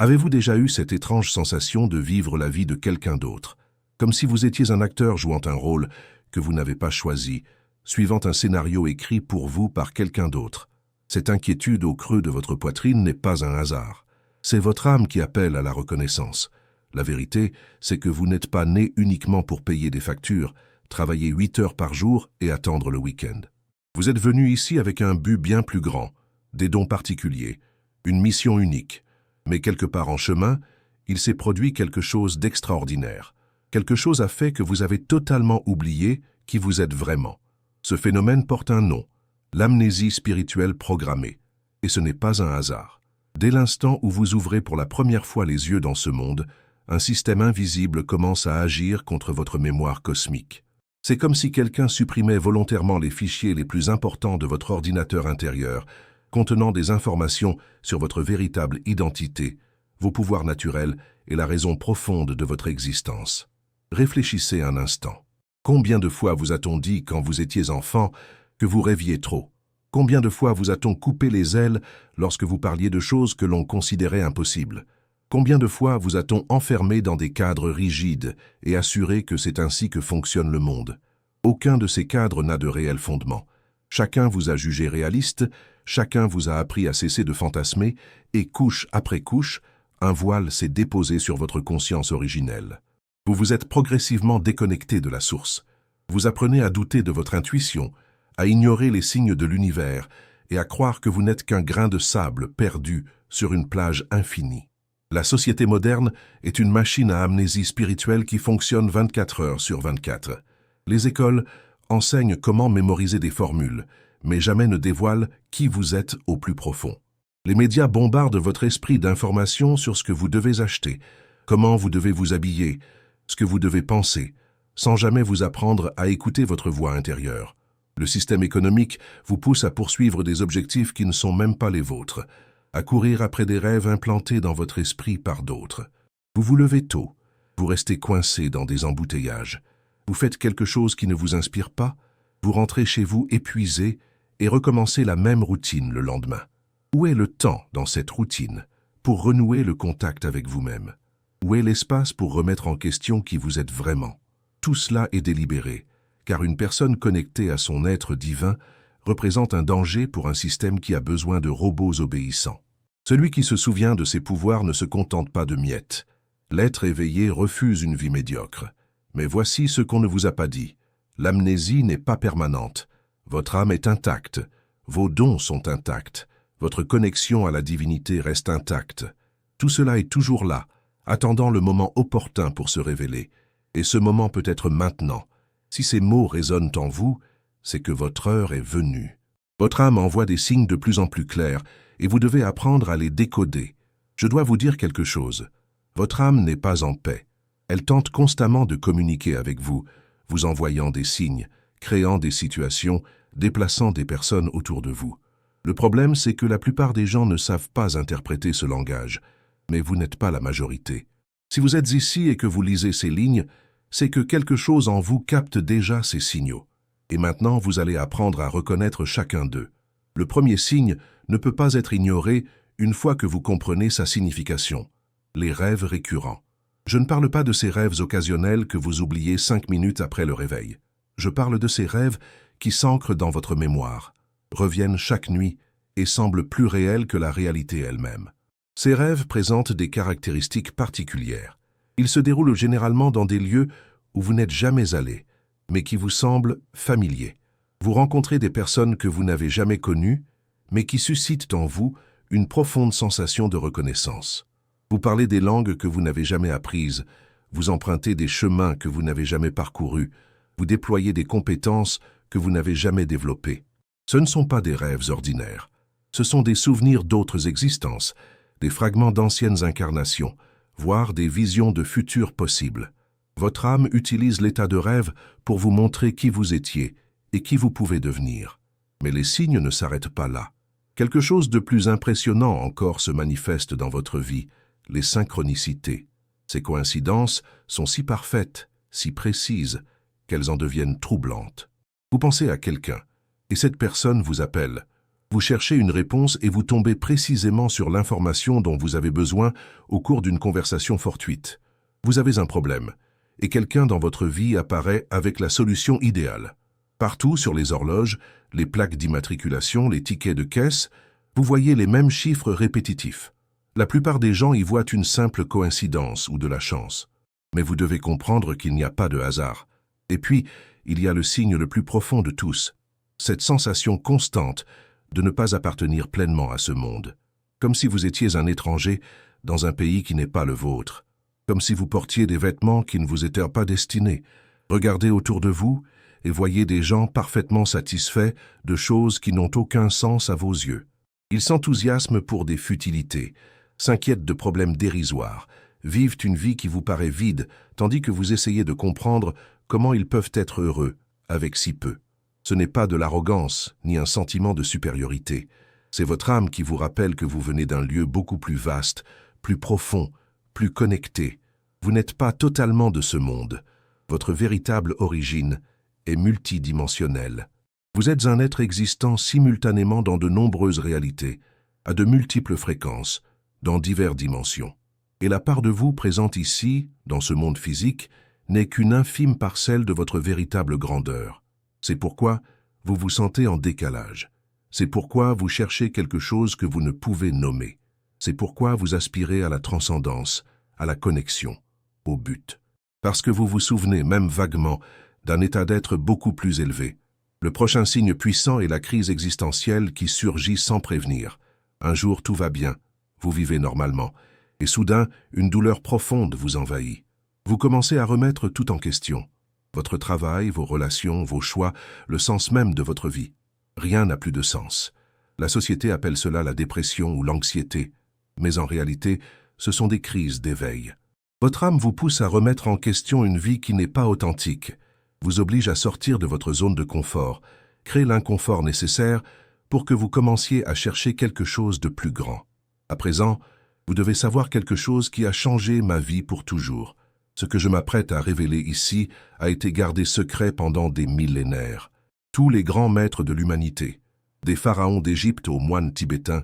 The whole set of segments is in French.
Avez-vous déjà eu cette étrange sensation de vivre la vie de quelqu'un d'autre, comme si vous étiez un acteur jouant un rôle que vous n'avez pas choisi, suivant un scénario écrit pour vous par quelqu'un d'autre? Cette inquiétude au creux de votre poitrine n'est pas un hasard. C'est votre âme qui appelle à la reconnaissance. La vérité, c'est que vous n'êtes pas né uniquement pour payer des factures, travailler 8 heures par jour et attendre le week-end. Vous êtes venu ici avec un but bien plus grand, des dons particuliers, une mission unique. Mais quelque part en chemin, il s'est produit quelque chose d'extraordinaire. Quelque chose a fait que vous avez totalement oublié qui vous êtes vraiment. Ce phénomène porte un nom, l'amnésie spirituelle programmée. Et ce n'est pas un hasard. Dès l'instant où vous ouvrez pour la première fois les yeux dans ce monde, un système invisible commence à agir contre votre mémoire cosmique. C'est comme si quelqu'un supprimait volontairement les fichiers les plus importants de votre ordinateur intérieur, contenant des informations sur votre véritable identité, vos pouvoirs naturels et la raison profonde de votre existence. Réfléchissez un instant. Combien de fois vous a-t-on dit quand vous étiez enfant que vous rêviez trop? Combien de fois vous a-t-on coupé les ailes lorsque vous parliez de choses que l'on considérait impossibles? Combien de fois vous a-t-on enfermé dans des cadres rigides et assuré que c'est ainsi que fonctionne le monde? Aucun de ces cadres n'a de réel fondement. Chacun vous a jugé réaliste, chacun vous a appris à cesser de fantasmer, et couche après couche, un voile s'est déposé sur votre conscience originelle. Vous vous êtes progressivement déconnecté de la source. Vous apprenez à douter de votre intuition, à ignorer les signes de l'univers et à croire que vous n'êtes qu'un grain de sable perdu sur une plage infinie. La société moderne est une machine à amnésie spirituelle qui fonctionne 24 heures sur 24. Les écoles enseignent comment mémoriser des formules, mais jamais ne dévoilent qui vous êtes au plus profond. Les médias bombardent votre esprit d'informations sur ce que vous devez acheter, comment vous devez vous habiller, ce que vous devez penser, sans jamais vous apprendre à écouter votre voix intérieure. Le système économique vous pousse à poursuivre des objectifs qui ne sont même pas les vôtres, à courir après des rêves implantés dans votre esprit par d'autres. Vous vous levez tôt, vous restez coincé dans des embouteillages. Vous faites quelque chose qui ne vous inspire pas, vous rentrez chez vous épuisé et recommencez la même routine le lendemain. Où est le temps dans cette routine pour renouer le contact avec vous-même? Où est l'espace pour remettre en question qui vous êtes vraiment? Tout cela est délibéré, car une personne connectée à son être divin représente un danger pour un système qui a besoin de robots obéissants. Celui qui se souvient de ses pouvoirs ne se contente pas de miettes. L'être éveillé refuse une vie médiocre. Mais voici ce qu'on ne vous a pas dit. L'amnésie n'est pas permanente. Votre âme est intacte. Vos dons sont intacts. Votre connexion à la divinité reste intacte. Tout cela est toujours là, attendant le moment opportun pour se révéler. Et ce moment peut être maintenant. Si ces mots résonnent en vous, c'est que votre heure est venue. Votre âme envoie des signes de plus en plus clairs, et vous devez apprendre à les décoder. Je dois vous dire quelque chose. Votre âme n'est pas en paix. Elle tente constamment de communiquer avec vous, vous envoyant des signes, créant des situations, déplaçant des personnes autour de vous. Le problème, c'est que la plupart des gens ne savent pas interpréter ce langage, mais vous n'êtes pas la majorité. Si vous êtes ici et que vous lisez ces lignes, c'est que quelque chose en vous capte déjà ces signaux. Et maintenant, vous allez apprendre à reconnaître chacun d'eux. Le premier signe ne peut pas être ignoré une fois que vous comprenez sa signification. Les rêves récurrents. Je ne parle pas de ces rêves occasionnels que vous oubliez 5 minutes après le réveil. Je parle de ces rêves qui s'ancrent dans votre mémoire, reviennent chaque nuit et semblent plus réels que la réalité elle-même. Ces rêves présentent des caractéristiques particulières. Ils se déroulent généralement dans des lieux où vous n'êtes jamais allé, mais qui vous semblent familiers. Vous rencontrez des personnes que vous n'avez jamais connues, mais qui suscitent en vous une profonde sensation de reconnaissance. Vous parlez des langues que vous n'avez jamais apprises, vous empruntez des chemins que vous n'avez jamais parcourus, vous déployez des compétences que vous n'avez jamais développées. Ce ne sont pas des rêves ordinaires, ce sont des souvenirs d'autres existences, des fragments d'anciennes incarnations, voire des visions de futurs possibles. Votre âme utilise l'état de rêve pour vous montrer qui vous étiez et qui vous pouvez devenir. Mais les signes ne s'arrêtent pas là. Quelque chose de plus impressionnant encore se manifeste dans votre vie, les synchronicités. Ces coïncidences sont si parfaites, si précises, qu'elles en deviennent troublantes. Vous pensez à quelqu'un, et cette personne vous appelle, Vous cherchez une réponse et vous tombez précisément sur l'information dont vous avez besoin au cours d'une conversation fortuite. Vous avez un problème, et quelqu'un dans votre vie apparaît avec la solution idéale. Partout sur les horloges, les plaques d'immatriculation, les tickets de caisse, vous voyez les mêmes chiffres répétitifs. La plupart des gens y voient une simple coïncidence ou de la chance. Mais vous devez comprendre qu'il n'y a pas de hasard. Et puis, il y a le signe le plus profond de tous, cette sensation constante de ne pas appartenir pleinement à ce monde. Comme si vous étiez un étranger dans un pays qui n'est pas le vôtre. Comme si vous portiez des vêtements qui ne vous étaient pas destinés. Regardez autour de vous et voyez des gens parfaitement satisfaits de choses qui n'ont aucun sens à vos yeux. Ils s'enthousiasment pour des futilités, s'inquiètent de problèmes dérisoires, vivent une vie qui vous paraît vide, tandis que vous essayez de comprendre comment ils peuvent être heureux avec si peu. Ce n'est pas de l'arrogance, ni un sentiment de supériorité. C'est votre âme qui vous rappelle que vous venez d'un lieu beaucoup plus vaste, plus profond, plus connecté. Vous n'êtes pas totalement de ce monde. Votre véritable origine est multidimensionnelle. Vous êtes un être existant simultanément dans de nombreuses réalités, à de multiples fréquences, dans diverses dimensions. Et la part de vous présente ici, dans ce monde physique, n'est qu'une infime parcelle de votre véritable grandeur. C'est pourquoi vous vous sentez en décalage. C'est pourquoi vous cherchez quelque chose que vous ne pouvez nommer. C'est pourquoi vous aspirez à la transcendance, à la connexion, au but. Parce que vous vous souvenez, même vaguement, d'un état d'être beaucoup plus élevé. Le prochain signe puissant est la crise existentielle qui surgit sans prévenir. Un jour, tout va bien, vous vivez normalement, et soudain, une douleur profonde vous envahit. Vous commencez à remettre tout en question. Votre travail, vos relations, vos choix, le sens même de votre vie. Rien n'a plus de sens. La société appelle cela la dépression ou l'anxiété. Mais en réalité, ce sont des crises d'éveil. Votre âme vous pousse à remettre en question une vie qui n'est pas authentique, vous oblige à sortir de votre zone de confort, crée l'inconfort nécessaire pour que vous commenciez à chercher quelque chose de plus grand. À présent, vous devez savoir quelque chose qui a changé ma vie pour toujours. Ce que je m'apprête à révéler ici a été gardé secret pendant des millénaires. Tous les grands maîtres de l'humanité, des pharaons d'Égypte aux moines tibétains,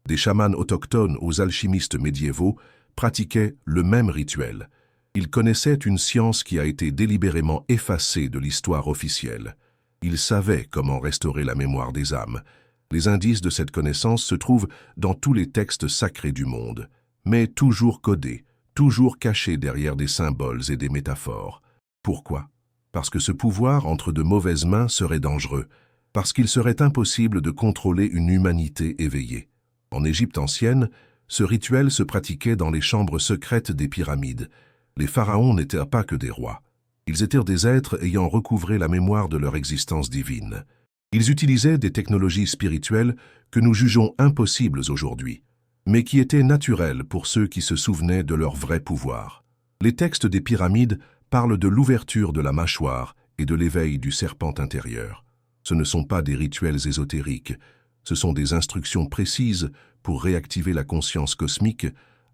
des chamans autochtones aux alchimistes médiévaux, pratiquaient le même rituel. Ils connaissaient une science qui a été délibérément effacée de l'histoire officielle. Ils savaient comment restaurer la mémoire des âmes. Les indices de cette connaissance se trouvent dans tous les textes sacrés du monde, mais toujours codés, toujours cachés derrière des symboles et des métaphores. Pourquoi? Parce que ce pouvoir entre de mauvaises mains serait dangereux, parce qu'il serait impossible de contrôler une humanité éveillée. En Égypte ancienne, ce rituel se pratiquait dans les chambres secrètes des pyramides. Les pharaons n'étaient pas que des rois. Ils étaient des êtres ayant recouvré la mémoire de leur existence divine. Ils utilisaient des technologies spirituelles que nous jugeons impossibles aujourd'hui, mais qui étaient naturelles pour ceux qui se souvenaient de leur vrai pouvoir. Les textes des pyramides parlent de l'ouverture de la mâchoire et de l'éveil du serpent intérieur. Ce ne sont pas des rituels ésotériques, ce sont des instructions précises pour réactiver la conscience cosmique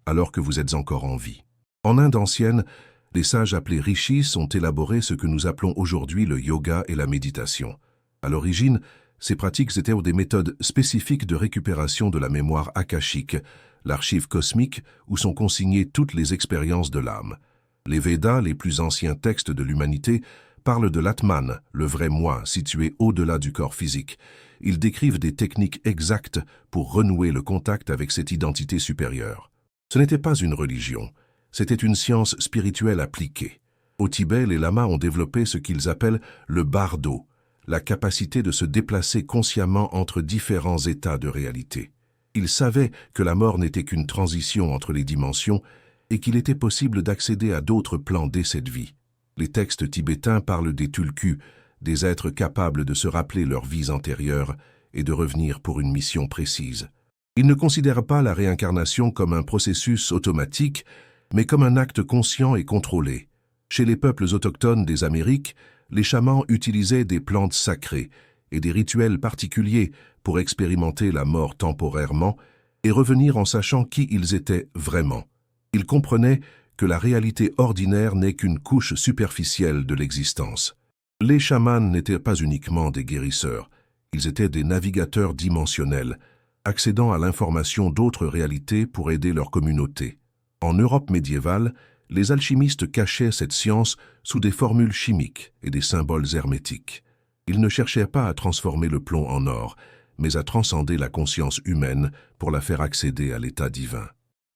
alors que vous êtes encore en vie. En Inde ancienne, les sages appelés rishis ont élaboré ce que nous appelons aujourd'hui le yoga et la méditation. À l'origine, ces pratiques étaient des méthodes spécifiques de récupération de la mémoire akashique, l'archive cosmique où sont consignées toutes les expériences de l'âme. Les Védas, les plus anciens textes de l'humanité, parlent de l'Atman, le vrai moi, situé au-delà du corps physique. Ils décrivent des techniques exactes pour renouer le contact avec cette identité supérieure. Ce n'était pas une religion, c'était une science spirituelle appliquée. Au Tibet, les lamas ont développé ce qu'ils appellent le bardo, la capacité de se déplacer consciemment entre différents états de réalité. Ils savaient que la mort n'était qu'une transition entre les dimensions et qu'il était possible d'accéder à d'autres plans dès cette vie. Les textes tibétains parlent des tulkus, des êtres capables de se rappeler leurs vies antérieures et de revenir pour une mission précise. Ils ne considèrent pas la réincarnation comme un processus automatique, mais comme un acte conscient et contrôlé. Chez les peuples autochtones des Amériques, les chamans utilisaient des plantes sacrées et des rituels particuliers pour expérimenter la mort temporairement et revenir en sachant qui ils étaient vraiment. Ils comprenaient que la réalité ordinaire n'est qu'une couche superficielle de l'existence. Les chamans n'étaient pas uniquement des guérisseurs, Ils étaient des navigateurs dimensionnels, accédant à l'information d'autres réalités pour aider leur communauté. En Europe médiévale, les alchimistes cachaient cette science sous des formules chimiques et des symboles hermétiques. Ils ne cherchaient pas à transformer le plomb en or, mais à transcender la conscience humaine pour la faire accéder à l'état divin.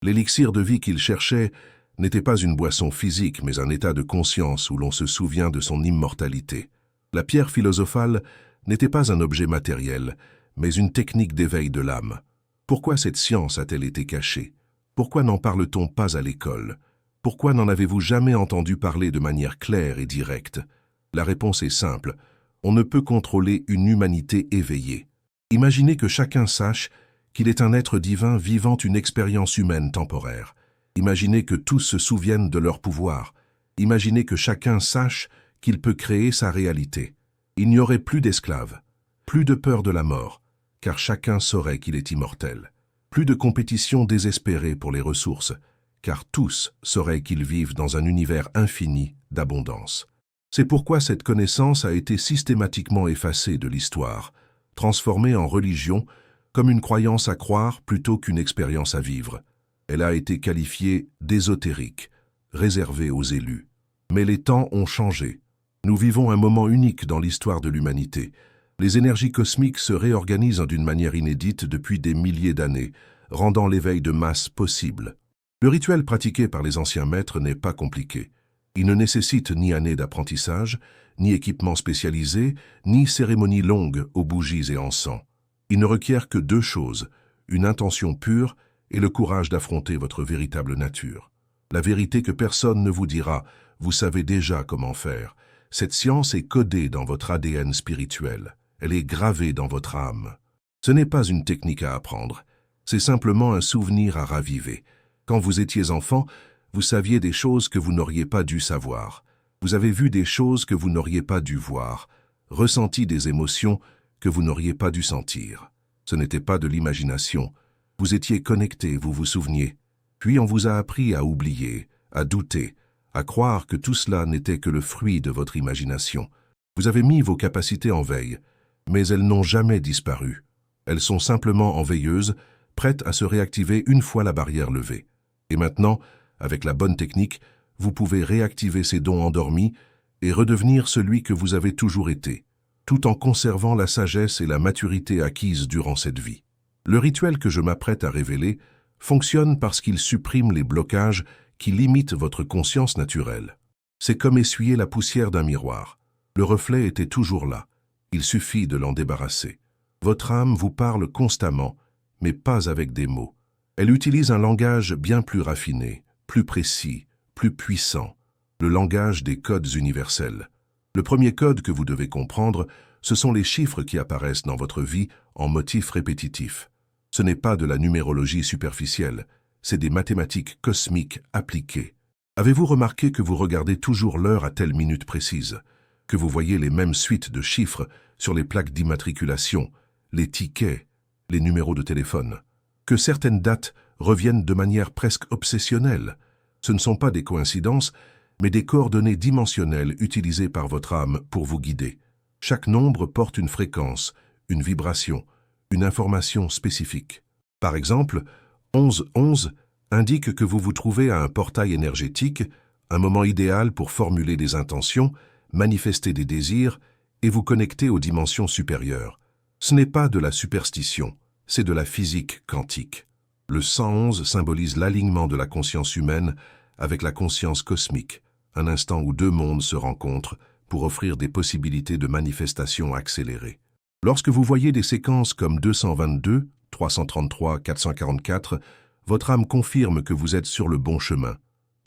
L'élixir de vie qu'ils cherchaient n'était pas une boisson physique, mais un état de conscience où l'on se souvient de son immortalité. La pierre philosophale n'était pas un objet matériel, mais une technique d'éveil de l'âme. Pourquoi cette science a-t-elle été cachée? Pourquoi n'en parle-t-on pas à l'école? Pourquoi n'en avez-vous jamais entendu parler de manière claire et directe? La réponse est simple. On ne peut contrôler une humanité éveillée. Imaginez que chacun sache qu'il est un être divin vivant une expérience humaine temporaire. Imaginez que tous se souviennent de leur pouvoir. Imaginez que chacun sache qu'il peut créer sa réalité. Il n'y aurait plus d'esclaves, plus de peur de la mort, car chacun saurait qu'il est immortel. Plus de compétition désespérée pour les ressources, car tous sauraient qu'ils vivent dans un univers infini d'abondance. C'est pourquoi cette connaissance a été systématiquement effacée de l'histoire, transformée en religion comme une croyance à croire plutôt qu'une expérience à vivre. Elle a été qualifiée d'ésotérique, réservée aux élus. Mais les temps ont changé. Nous vivons un moment unique dans l'histoire de l'humanité. Les énergies cosmiques se réorganisent d'une manière inédite depuis des milliers d'années, rendant l'éveil de masse possible. Le rituel pratiqué par les anciens maîtres n'est pas compliqué. Il ne nécessite ni années d'apprentissage, ni équipements spécialisés, ni cérémonies longues aux bougies et encens. Il ne requiert que deux choses, une intention pure et le courage d'affronter votre véritable nature. La vérité que personne ne vous dira, vous savez déjà comment faire. Cette science est codée dans votre ADN spirituel. Elle est gravée dans votre âme. Ce n'est pas une technique à apprendre, c'est simplement un souvenir à raviver. Quand vous étiez enfant, vous saviez des choses que vous n'auriez pas dû savoir. Vous avez vu des choses que vous n'auriez pas dû voir, ressenti des émotions que vous n'auriez pas dû sentir. Ce n'était pas de l'imagination. Vous étiez connecté, vous vous souveniez. Puis on vous a appris à oublier, à douter, à croire que tout cela n'était que le fruit de votre imagination. Vous avez mis vos capacités en veille, mais elles n'ont jamais disparu. Elles sont simplement en veilleuse, prêtes à se réactiver une fois la barrière levée. Et maintenant, avec la bonne technique, vous pouvez réactiver ces dons endormis et redevenir celui que vous avez toujours été, tout en conservant la sagesse et la maturité acquises durant cette vie. Le rituel que je m'apprête à révéler fonctionne parce qu'il supprime les blocages qui limitent votre conscience naturelle. C'est comme essuyer la poussière d'un miroir. Le reflet était toujours là. Il suffit de l'en débarrasser. Votre âme vous parle constamment, mais pas avec des mots. Elle utilise un langage bien plus raffiné, plus précis, plus puissant, le langage des codes universels. Le premier code que vous devez comprendre, ce sont les chiffres qui apparaissent dans votre vie en motifs répétitifs. Ce n'est pas de la numérologie superficielle, c'est des mathématiques cosmiques appliquées. Avez-vous remarqué que vous regardez toujours l'heure à telle minute précise, que vous voyez les mêmes suites de chiffres sur les plaques d'immatriculation, les tickets, les numéros de téléphone, que certaines dates reviennent de manière presque obsessionnelle? Ce ne sont pas des coïncidences, mais des coordonnées dimensionnelles utilisées par votre âme pour vous guider. Chaque nombre porte une fréquence, une vibration, une information spécifique. Par exemple, 11-11 indique que vous vous trouvez à un portail énergétique, un moment idéal pour formuler des intentions, manifester des désirs et vous connecter aux dimensions supérieures. Ce n'est pas de la superstition, c'est de la physique quantique. Le 111 symbolise l'alignement de la conscience humaine avec la conscience cosmique, un instant où deux mondes se rencontrent pour offrir des possibilités de manifestation accélérées. Lorsque vous voyez des séquences comme 222, 333, 444, votre âme confirme que vous êtes sur le bon chemin.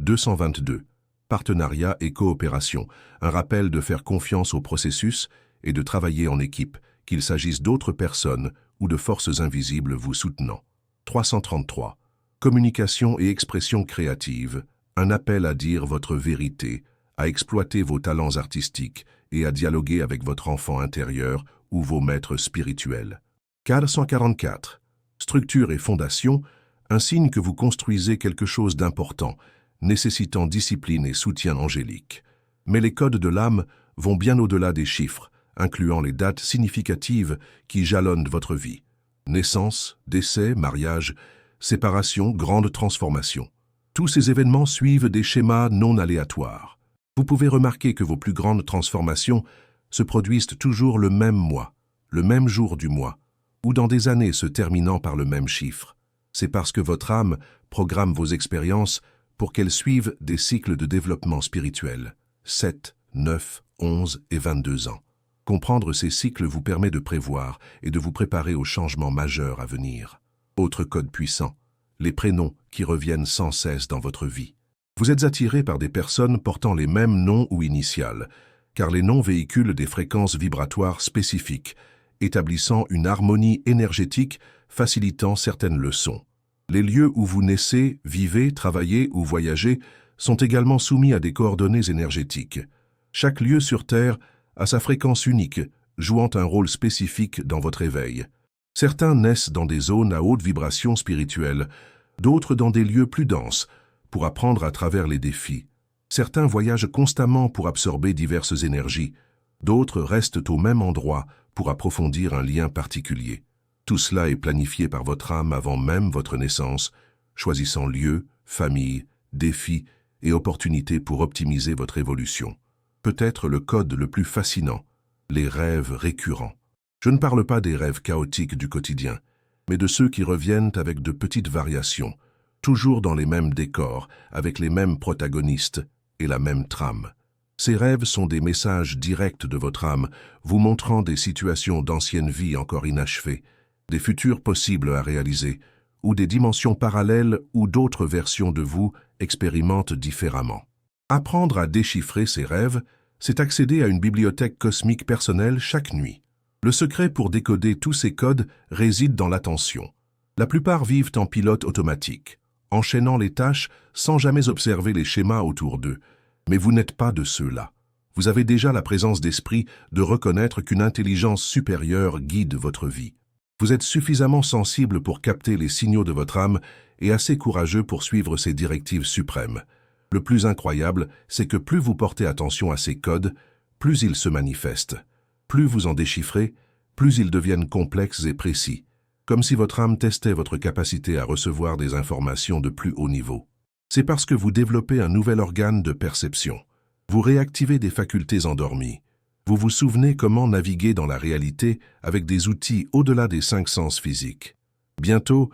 222. Partenariat et coopération, un rappel de faire confiance au processus et de travailler en équipe, qu'il s'agisse d'autres personnes ou de forces invisibles vous soutenant. 333. Communication et expression créative, un appel à dire votre vérité, à exploiter vos talents artistiques et à dialoguer avec votre enfant intérieur ou vos maîtres spirituels. 444. Structure et fondation, un signe que vous construisez quelque chose d'important, nécessitant discipline et soutien angélique. Mais les codes de l'âme vont bien au-delà des chiffres, incluant les dates significatives qui jalonnent votre vie. Naissance, décès, mariage, séparation, grande transformation. Tous ces événements suivent des schémas non aléatoires. Vous pouvez remarquer que vos plus grandes transformations se produisent toujours le même mois, le même jour du mois, ou dans des années se terminant par le même chiffre. C'est parce que votre âme programme vos expériences pour qu'elles suivent des cycles de développement spirituel, 7, 9, 11 et 22 ans. Comprendre ces cycles vous permet de prévoir et de vous préparer aux changements majeurs à venir. Autre code puissant, les prénoms qui reviennent sans cesse dans votre vie. Vous êtes attiré par des personnes portant les mêmes noms ou initiales, car les noms véhiculent des fréquences vibratoires spécifiques, établissant une harmonie énergétique facilitant certaines leçons. Les lieux où vous naissez, vivez, travaillez ou voyagez sont également soumis à des coordonnées énergétiques. Chaque lieu sur Terre a sa fréquence unique, jouant un rôle spécifique dans votre éveil. Certains naissent dans des zones à haute vibration spirituelle, d'autres dans des lieux plus denses, pour apprendre à travers les défis. Certains voyagent constamment pour absorber diverses énergies, d'autres restent au même endroit pour approfondir un lien particulier. Tout cela est planifié par votre âme avant même votre naissance, choisissant lieu, famille, défis et opportunités pour optimiser votre évolution. Peut-être le code le plus fascinant, les rêves récurrents. Je ne parle pas des rêves chaotiques du quotidien, mais de ceux qui reviennent avec de petites variations, toujours dans les mêmes décors, avec les mêmes protagonistes et la même trame. Ces rêves sont des messages directs de votre âme, vous montrant des situations d'anciennes vies encore inachevées, des futurs possibles à réaliser, ou des dimensions parallèles où d'autres versions de vous expérimentent différemment. Apprendre à déchiffrer ces rêves, c'est accéder à une bibliothèque cosmique personnelle chaque nuit. Le secret pour décoder tous ces codes réside dans l'attention. La plupart vivent en pilote automatique, enchaînant les tâches sans jamais observer les schémas autour d'eux. Mais vous n'êtes pas de ceux-là. Vous avez déjà la présence d'esprit de reconnaître qu'une intelligence supérieure guide votre vie. Vous êtes suffisamment sensible pour capter les signaux de votre âme et assez courageux pour suivre ses directives suprêmes. Le plus incroyable, c'est que plus vous portez attention à ces codes, plus ils se manifestent. Plus vous en déchiffrez, plus ils deviennent complexes et précis, comme si votre âme testait votre capacité à recevoir des informations de plus haut niveau. C'est parce que vous développez un nouvel organe de perception. Vous réactivez des facultés endormies. Vous vous souvenez comment naviguer dans la réalité avec des outils au-delà des 5 sens physiques. Bientôt,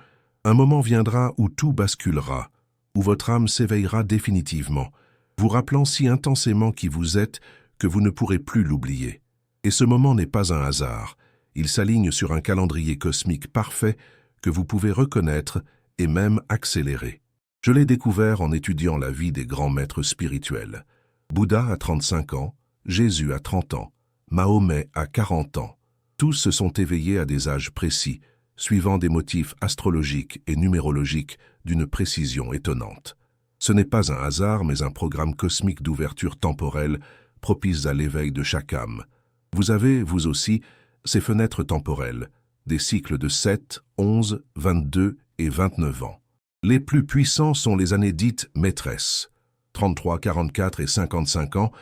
un moment viendra où tout basculera, où votre âme s'éveillera définitivement, vous rappelant si intensément qui vous êtes que vous ne pourrez plus l'oublier. Et ce moment n'est pas un hasard, il s'aligne sur un calendrier cosmique parfait que vous pouvez reconnaître et même accélérer. Je l'ai découvert en étudiant la vie des grands maîtres spirituels. Bouddha à 35 ans, Jésus à 30 ans, Mahomet à 40 ans. Tous se sont éveillés à des âges précis, suivant des motifs astrologiques et numérologiques d'une précision étonnante. Ce n'est pas un hasard, mais un programme cosmique d'ouverture temporelle propice à l'éveil de chaque âme. Vous avez, vous aussi, ces fenêtres temporelles, des cycles de 7, 11, 22 et 29 ans. Les plus puissants sont les années dites maîtresses, 33, 44 et 55 ans,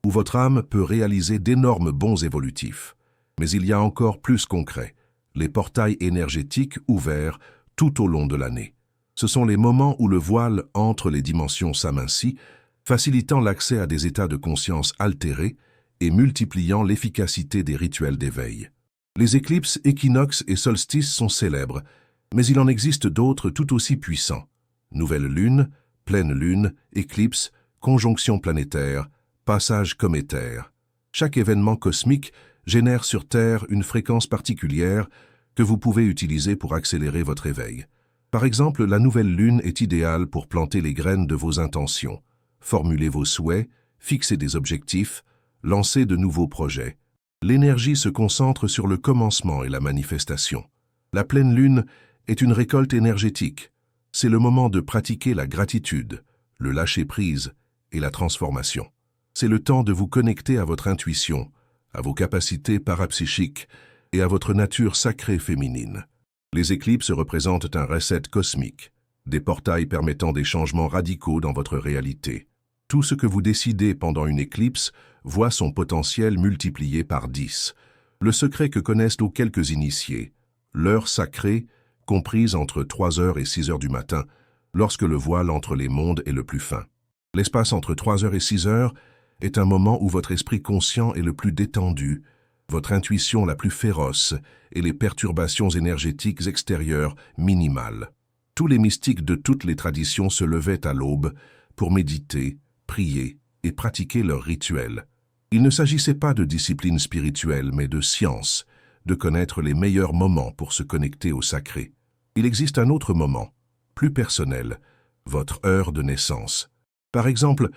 où votre âme peut réaliser d'énormes bonds évolutifs. Mais il y a encore plus concret, les portails énergétiques ouverts tout au long de l'année. Ce sont les moments où le voile entre les dimensions s'amincit, facilitant l'accès à des états de conscience altérés et multipliant l'efficacité des rituels d'éveil. Les éclipses, équinoxes et solstices sont célèbres, mais il en existe d'autres tout aussi puissants. Nouvelle lune, pleine lune, éclipse, conjonction planétaire, passage cométaire. Chaque événement cosmique génère sur Terre une fréquence particulière que vous pouvez utiliser pour accélérer votre éveil. Par exemple, la nouvelle lune est idéale pour planter les graines de vos intentions, formuler vos souhaits, fixer des objectifs, lancer de nouveaux projets. L'énergie se concentre sur le commencement et la manifestation. La pleine lune est une récolte énergétique. C'est le moment de pratiquer la gratitude, le lâcher-prise et la transformation. C'est le temps de vous connecter à votre intuition, à vos capacités parapsychiques et à votre nature sacrée féminine. Les éclipses représentent un reset cosmique, des portails permettant des changements radicaux dans votre réalité. Tout ce que vous décidez pendant une éclipse voit son potentiel multiplié par 10. Le secret que connaissent nos quelques initiés, l'heure sacrée, comprise entre 3 heures et 6 heures du matin, lorsque le voile entre les mondes est le plus fin. L'espace entre 3 heures et 6 heures est un moment où votre esprit conscient est le plus détendu, votre intuition la plus féroce et les perturbations énergétiques extérieures minimales. Tous les mystiques de toutes les traditions se levaient à l'aube pour méditer, prier et pratiquer leurs rituels. Il ne s'agissait pas de discipline spirituelle, mais de science, de connaître les meilleurs moments pour se connecter au sacré. Il existe un autre moment, plus personnel, votre heure de naissance. Par exemple,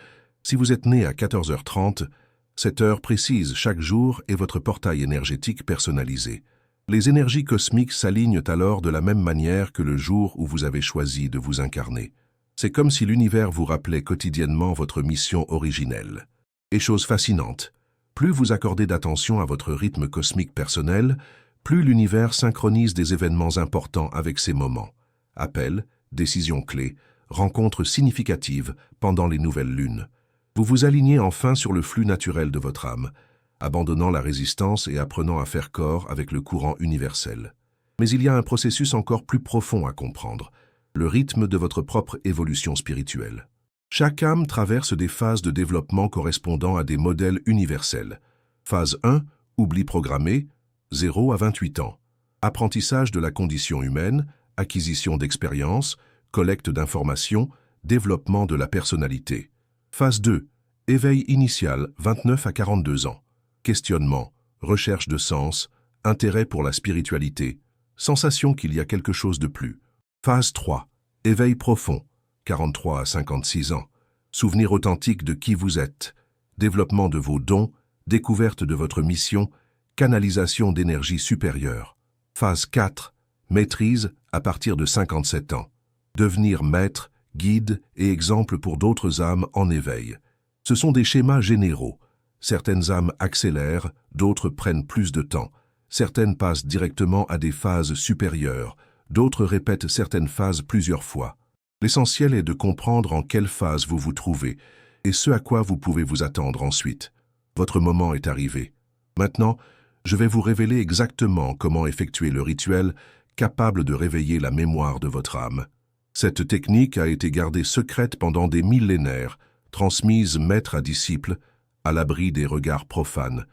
si vous êtes né à 14h30, cette heure précise chaque jour est votre portail énergétique personnalisé. Les énergies cosmiques s'alignent alors de la même manière que le jour où vous avez choisi de vous incarner. C'est comme si l'univers vous rappelait quotidiennement votre mission originelle. Et chose fascinante, plus vous accordez d'attention à votre rythme cosmique personnel, plus l'univers synchronise des événements importants avec ces moments. Appels, décisions clés, rencontres significatives pendant les nouvelles lunes. Vous vous alignez enfin sur le flux naturel de votre âme, abandonnant la résistance et apprenant à faire corps avec le courant universel. Mais il y a un processus encore plus profond à comprendre, le rythme de votre propre évolution spirituelle. Chaque âme traverse des phases de développement correspondant à des modèles universels. Phase 1, oubli programmé, 0 à 28 ans. Apprentissage de la condition humaine, acquisition d'expérience, collecte d'informations, développement de la personnalité. Phase 2, éveil initial, 29 à 42 ans. Questionnement, recherche de sens, intérêt pour la spiritualité, sensation qu'il y a quelque chose de plus. Phase 3, éveil profond, 43 à 56 ans. Souvenir authentique de qui vous êtes, développement de vos dons, découverte de votre mission, canalisation d'énergie supérieure. Phase 4, maîtrise à partir de 57 ans. Devenir maître, guide et exemple pour d'autres âmes en éveil. Ce sont des schémas généraux. Certaines âmes accélèrent, d'autres prennent plus de temps. Certaines passent directement à des phases supérieures, d'autres répètent certaines phases plusieurs fois. L'essentiel est de comprendre en quelle phase vous vous trouvez et ce à quoi vous pouvez vous attendre ensuite. Votre moment est arrivé. Maintenant, je vais vous révéler exactement comment effectuer le rituel capable de réveiller la mémoire de votre âme. Cette technique a été gardée secrète pendant des millénaires, transmise maître à disciple, à l'abri des regards profanes.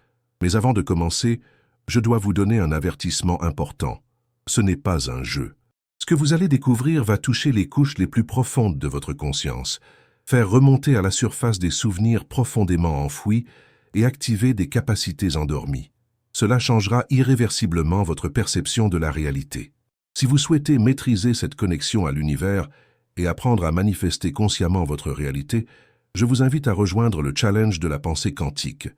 Mais avant de commencer, je dois vous donner un avertissement important. Ce n'est pas un jeu. Ce que vous allez découvrir va toucher les couches les plus profondes de votre conscience, faire remonter à la surface des souvenirs profondément enfouis et activer des capacités endormies. Cela changera irréversiblement votre perception de la réalité. Si vous souhaitez maîtriser cette connexion à l'univers et apprendre à manifester consciemment votre réalité, je vous invite à rejoindre le challenge de la pensée quantique,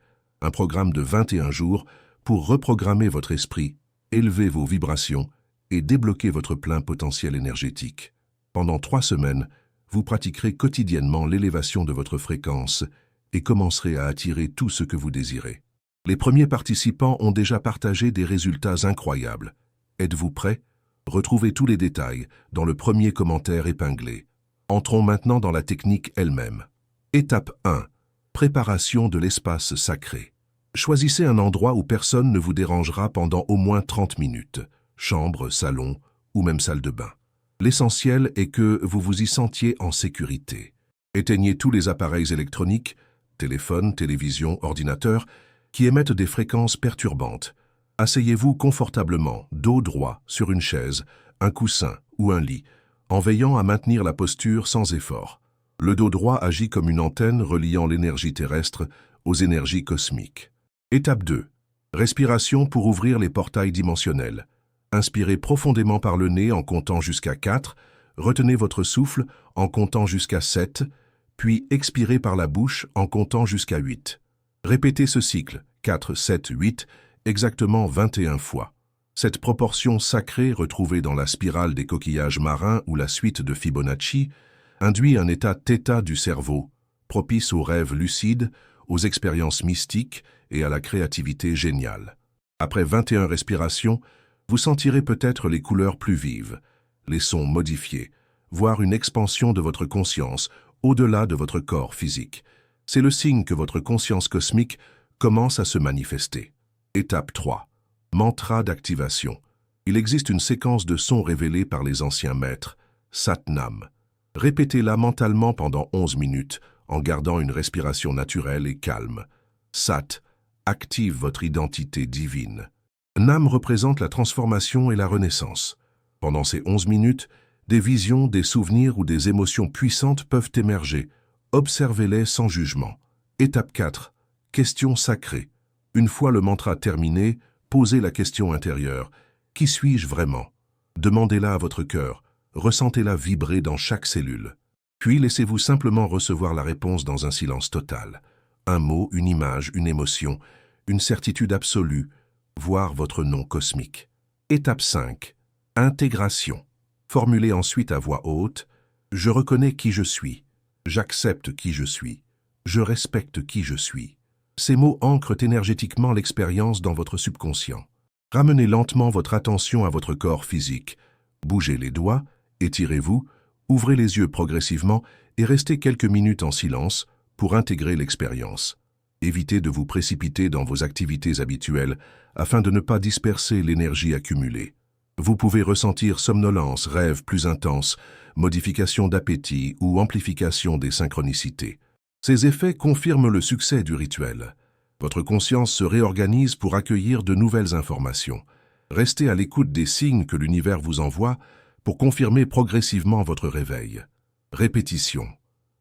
un programme de 21 jours pour reprogrammer votre esprit, élever vos vibrations et débloquer votre plein potentiel énergétique. Pendant 3 semaines, vous pratiquerez quotidiennement l'élévation de votre fréquence et commencerez à attirer tout ce que vous désirez. Les premiers participants ont déjà partagé des résultats incroyables. Êtes-vous prêts? Retrouvez tous les détails dans le premier commentaire épinglé. Entrons maintenant dans la technique elle-même. Étape 1. Préparation de l'espace sacré. Choisissez un endroit où personne ne vous dérangera pendant au moins 30 minutes. Chambre, salon ou même salle de bain. L'essentiel est que vous vous y sentiez en sécurité. Éteignez tous les appareils électroniques, téléphone, télévision, ordinateur, qui émettent des fréquences perturbantes. Asseyez-vous confortablement, dos droit, sur une chaise, un coussin ou un lit, en veillant à maintenir la posture sans effort. Le dos droit agit comme une antenne reliant l'énergie terrestre aux énergies cosmiques. Étape 2. Respiration pour ouvrir les portails dimensionnels. Inspirez profondément par le nez en comptant jusqu'à 4, retenez votre souffle en comptant jusqu'à 7, puis expirez par la bouche en comptant jusqu'à 8. Répétez ce cycle, 4, 7, 8, exactement 21 fois. Cette proportion sacrée retrouvée dans la spirale des coquillages marins ou la suite de Fibonacci induit un état θ du cerveau, propice aux rêves lucides, aux expériences mystiques et à la créativité géniale. Après 21 respirations, vous sentirez peut-être les couleurs plus vives, les sons modifiés, voire une expansion de votre conscience au-delà de votre corps physique. C'est le signe que votre conscience cosmique commence à se manifester. Étape 3. Mantra d'activation. Il existe une séquence de sons révélés par les anciens maîtres, Satnam. Répétez-la mentalement pendant 11 minutes, en gardant une respiration naturelle et calme. Sat active votre identité divine. Nam représente la transformation et la renaissance. Pendant ces 11 minutes, des visions, des souvenirs ou des émotions puissantes peuvent émerger. Observez-les sans jugement. Étape 4. Question sacrée. Une fois le mantra terminé, posez la question intérieure. Qui suis-je vraiment? Demandez-la à votre cœur. Ressentez-la vibrer dans chaque cellule. Puis laissez-vous simplement recevoir la réponse dans un silence total. Un mot, une image, une émotion, une certitude absolue, voire votre nom cosmique. Étape 5. Intégration. Formulez ensuite à voix haute « Je reconnais qui je suis. J'accepte qui je suis. Je respecte qui je suis. » Ces mots ancrent énergétiquement l'expérience dans votre subconscient. Ramenez lentement votre attention à votre corps physique. Bougez les doigts, étirez-vous, ouvrez les yeux progressivement et restez quelques minutes en silence pour intégrer l'expérience. Évitez de vous précipiter dans vos activités habituelles afin de ne pas disperser l'énergie accumulée. Vous pouvez ressentir somnolence, rêves plus intenses, modification d'appétit ou amplification des synchronicités. Ces effets confirment le succès du rituel. Votre conscience se réorganise pour accueillir de nouvelles informations. Restez à l'écoute des signes que l'univers vous envoie pour confirmer progressivement votre réveil. Répétition.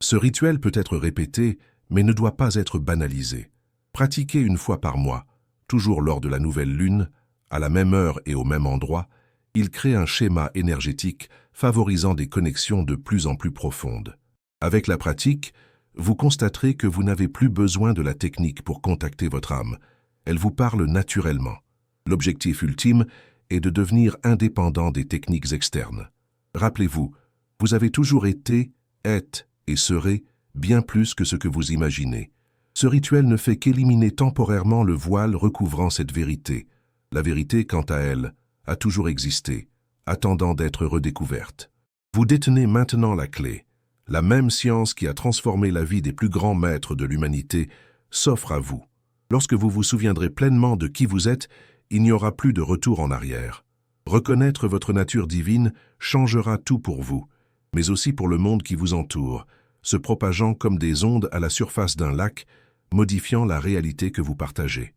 Ce rituel peut être répété, mais ne doit pas être banalisé. Pratiquez une fois par mois, toujours lors de la nouvelle lune, à la même heure et au même endroit. Il crée un schéma énergétique favorisant des connexions de plus en plus profondes. Avec la pratique, vous constaterez que vous n'avez plus besoin de la technique pour contacter votre âme. Elle vous parle naturellement. L'objectif ultime est de devenir indépendant des techniques externes. Rappelez-vous, vous avez toujours été, êtes et serez bien plus que ce que vous imaginez. Ce rituel ne fait qu'éliminer temporairement le voile recouvrant cette vérité. La vérité, quant à elle, a toujours existé, attendant d'être redécouverte. Vous détenez maintenant la clé. La même science qui a transformé la vie des plus grands maîtres de l'humanité s'offre à vous. Lorsque vous vous souviendrez pleinement de qui vous êtes, il n'y aura plus de retour en arrière. Reconnaître votre nature divine changera tout pour vous, mais aussi pour le monde qui vous entoure, se propageant comme des ondes à la surface d'un lac, modifiant la réalité que vous partagez.